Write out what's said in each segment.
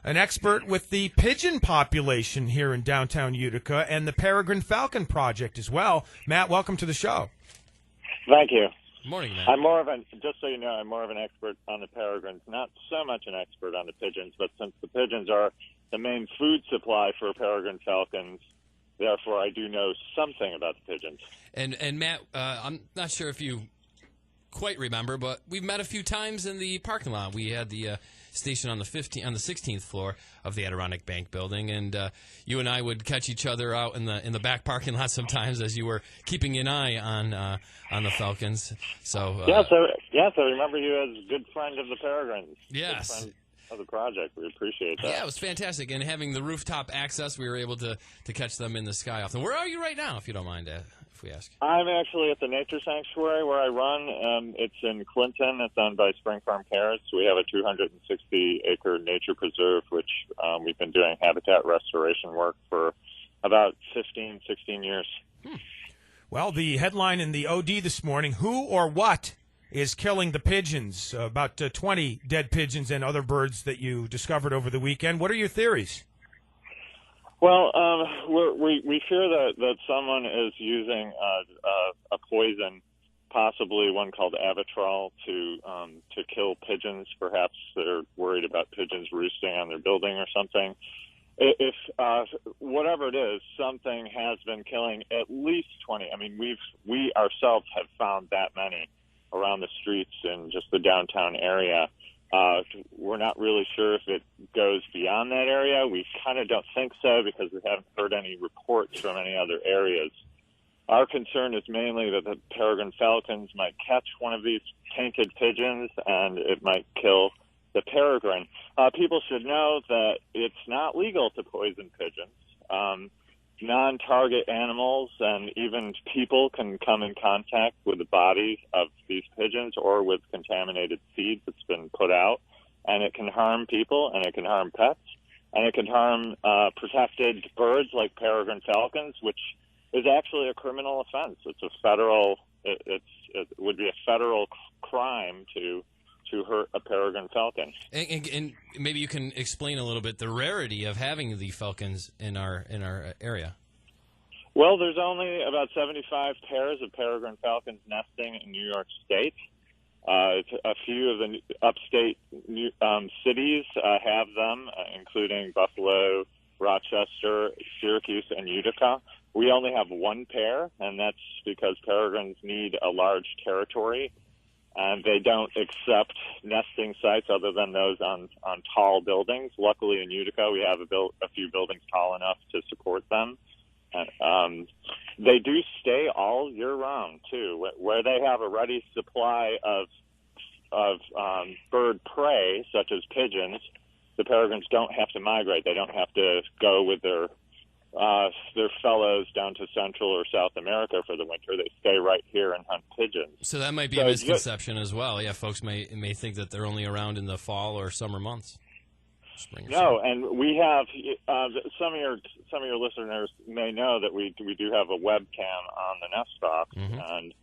an expert with the pigeon population here in downtown Utica and the Peregrine Falcon Project as well. Matt, welcome to the show. Thank you. Good morning, Matt. Just so you know, I'm more of an expert on the peregrines, not so much an expert on the pigeons, but since the pigeons are the main food supply for peregrine falcons, therefore I do know something about the pigeons. And Matt, I'm not sure if you quite remember, but we've met a few times in the parking lot. We had the station on the 16th floor of the Adirondack Bank building, and you and I would catch each other out in the back parking lot sometimes as you were keeping an eye on the Falcons. So yes, I remember you as a good friend of the peregrines. Yes. Good friend of the project. We appreciate that. Yeah, it was fantastic, and having the rooftop access, we were able to catch them in the sky often. Where are you right now, if you don't mind? If we ask. I'm actually at the Nature Sanctuary where I run. It's in Clinton. It's owned by Spring Farm Cares. We have a 260-acre nature preserve, which we've been doing habitat restoration work for about 16 years. Well, the headline in the OD this morning, who or what is killing the pigeons? About 20 dead pigeons and other birds that you discovered over the weekend. What are your theories? Well, we fear that someone is using a poison, possibly one called Avitrol, to kill pigeons. Perhaps they're worried about pigeons roosting on their building or something. If whatever it is, something has been killing at least 20. I mean, we ourselves have found that many around the streets in just the downtown area. We're not really sure if it goes beyond that area. We kind of don't think so because we haven't heard any reports from any other areas. Our concern is mainly that the peregrine falcons might catch one of these tainted pigeons and it might kill the peregrine. People should know that it's not legal to poison pigeons. Non-target animals and even people can come in contact with the body of these pigeons or with contaminated seed that's been put out, and it can harm people, and it can harm pets, and it can harm protected birds like peregrine falcons, which is actually a criminal offense. It's a federal. It would be a federal crime to hurt a peregrine falcon. And maybe you can explain a little bit the rarity of having the falcons in our area. Well, there's only about 75 pairs of peregrine falcons nesting in New York State. A few of the upstate cities have them, including Buffalo, Rochester, Syracuse, and Utica. We only have one pair, and that's because peregrines need a large territory. And they don't accept nesting sites other than those on tall buildings. Luckily, in Utica, we have a few buildings tall enough to support them. They do stay all year round, too. Where they have a ready supply of bird prey, such as pigeons, the peregrines don't have to migrate. They don't have to go with their fellows down to Central or South America for the winter. They stay right here and hunt pigeons. So that might be a misconception as well. Yeah, folks may think that they're only around in the fall or summer months. No, and we have some of your listeners may know that we do have a webcam on the nest box, and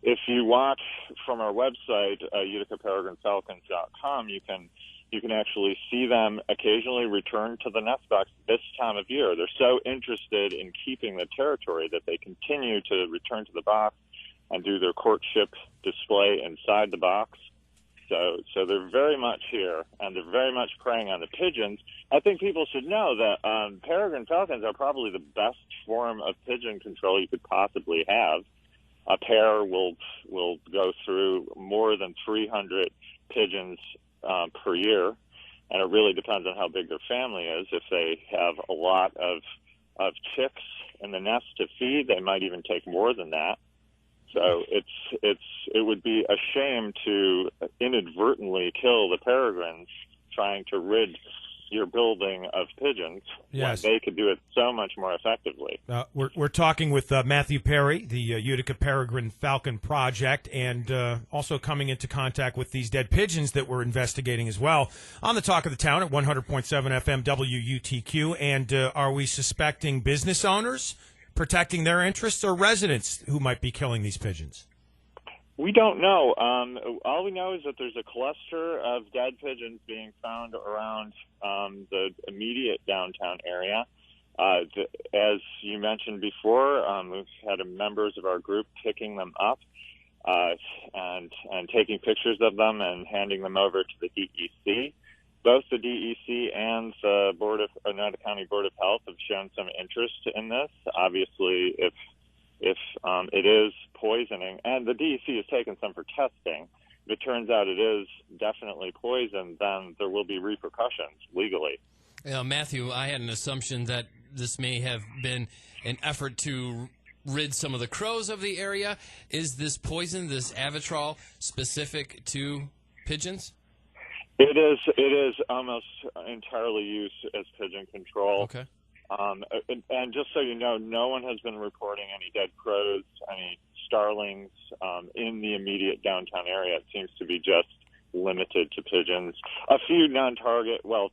if you watch from our website, UticaPeregrineFalcons.com, you can actually see them occasionally return to the nest box this time of year. They're so interested in keeping the territory that they continue to return to the box and do their courtship display inside the box. So they're very much here, and they're very much preying on the pigeons. I think people should know that peregrine falcons are probably the best form of pigeon control you could possibly have. A pair will go through more than 300 pigeons per year, and it really depends on how big their family is. If they have a lot of chicks in the nest to feed, they might even take more than that. So it would be a shame to inadvertently kill the peregrines trying to rid your building of pigeons. Yes. When they could do it so much more effectively. We're talking with Matthew Perry, the Utica Peregrine Falcon Project, and also coming into contact with these dead pigeons that we're investigating as well on the Talk of the Town at 100.7 FM WUTQ. And are we suspecting business owners protecting their interests or residents who might be killing these pigeons? We don't know. All we know is that there's a cluster of dead pigeons being found around the immediate downtown area. As you mentioned before, we've had members of our group picking them up and taking pictures of them and handing them over to the DEC. Both the DEC and the Oneida County Board of Health have shown some interest in this. Obviously, if it is poisoning, and the DEC has taken some for testing, if it turns out it is definitely poison, then there will be repercussions legally. Matthew, I had an assumption that this may have been an effort to rid some of the crows of the area. Is this poison, this Avitrol, specific to pigeons? It is almost entirely used as pigeon control. Okay. And just so you know, no one has been reporting any dead crows, any starlings in the immediate downtown area. It seems to be just limited to pigeons. A few non-target, well,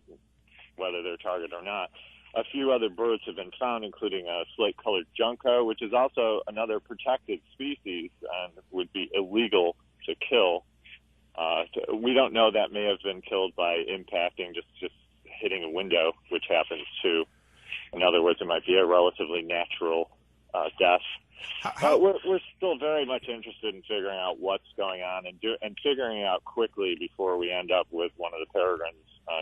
whether they're target or not, a few other birds have been found, including a slate-colored junco, which is also another protected species and would be illegal to kill. We don't know, that may have been killed by impacting, just hitting a window, which happens too. In other words, it might be a relatively natural death. We're still very much interested in figuring out what's going on and figuring out quickly before we end up with one of the peregrines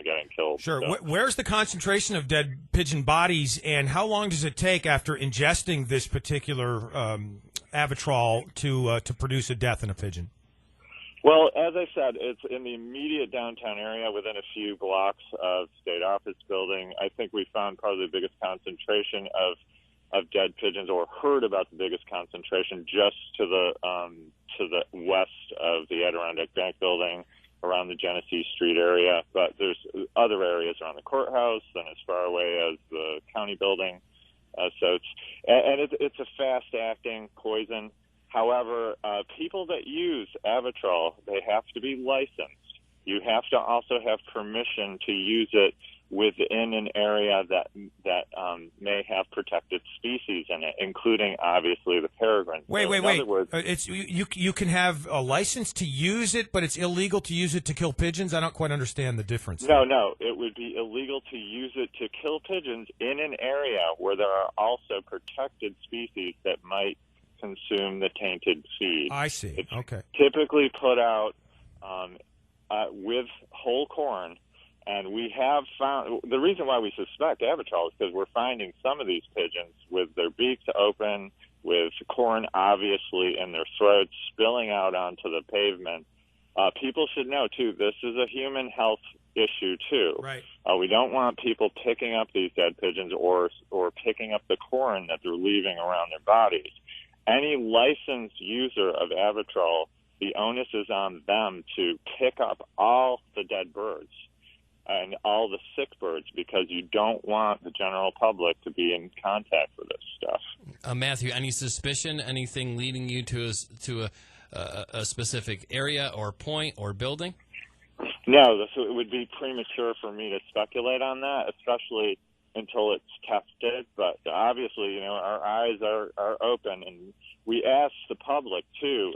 getting killed. Sure. So, Where's the concentration of dead pigeon bodies, and how long does it take after ingesting this particular Avitrol to produce a death in a pigeon? well, as I said, it's in the immediate downtown area within a few blocks of State Office Building. I think we found probably the biggest concentration of dead pigeons, or heard about the biggest concentration, just to the west of the Adirondack Bank Building, around the Genesee Street area. But there's other areas around the courthouse and as far away as the county building. So it's a fast-acting poison. However, people that use Avitrol, they have to be licensed. You have to also have permission to use it within an area that may have protected species in it, including obviously the peregrine. Wait. In other words, It's you can have a license to use it, but it's illegal to use it to kill pigeons. I don't quite understand the difference. No, it would be illegal to use it to kill pigeons in an area where there are also protected species that might consume the tainted feed. I see. It's okay. typically put out with whole corn. And we have found, the reason why we suspect Avitrol is because we're finding some of these pigeons with their beaks open, with corn obviously in their throats, spilling out onto the pavement. People should know, too, this is a human health issue, too. Right. We don't want people picking up these dead pigeons or picking up the corn that they're leaving around their bodies. Any licensed user of Avitrol, the onus is on them to pick up all the dead birds and all the sick birds, because you don't want the general public to be in contact with this stuff. Matthew, any suspicion, anything leading you to a specific area or point or building? No, it would be premature for me to speculate on that, especially until it's tested. But obviously, our eyes are open, and we ask the public too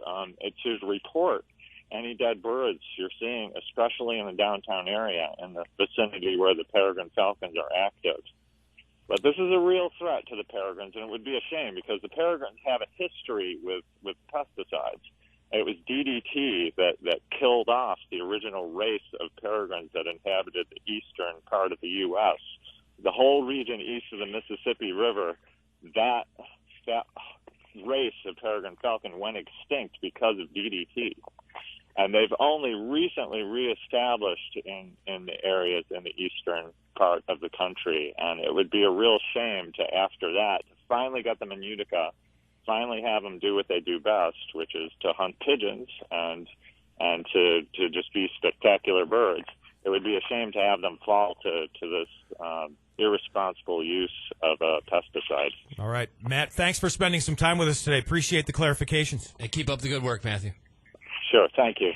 to report any dead birds you're seeing, especially in the downtown area in the vicinity where the peregrine falcons are active. But this is a real threat to the peregrines, and it would be a shame because the peregrines have a history with pesticides. It was DDT that killed off the original race of peregrines that inhabited the eastern part of the U.S. The whole region east of the Mississippi River, that race of peregrine falcon went extinct because of DDT. And they've only recently reestablished in the areas in the eastern part of the country. And it would be a real shame to, after that, to finally get them in Utica, finally have them do what they do best, which is to hunt pigeons and to just be spectacular birds. It would be a shame to have them fall to this irresponsible use of a pesticide. All right. Matt, thanks for spending some time with us today. Appreciate the clarifications. And keep up the good work, Matthew. Sure. Thank you.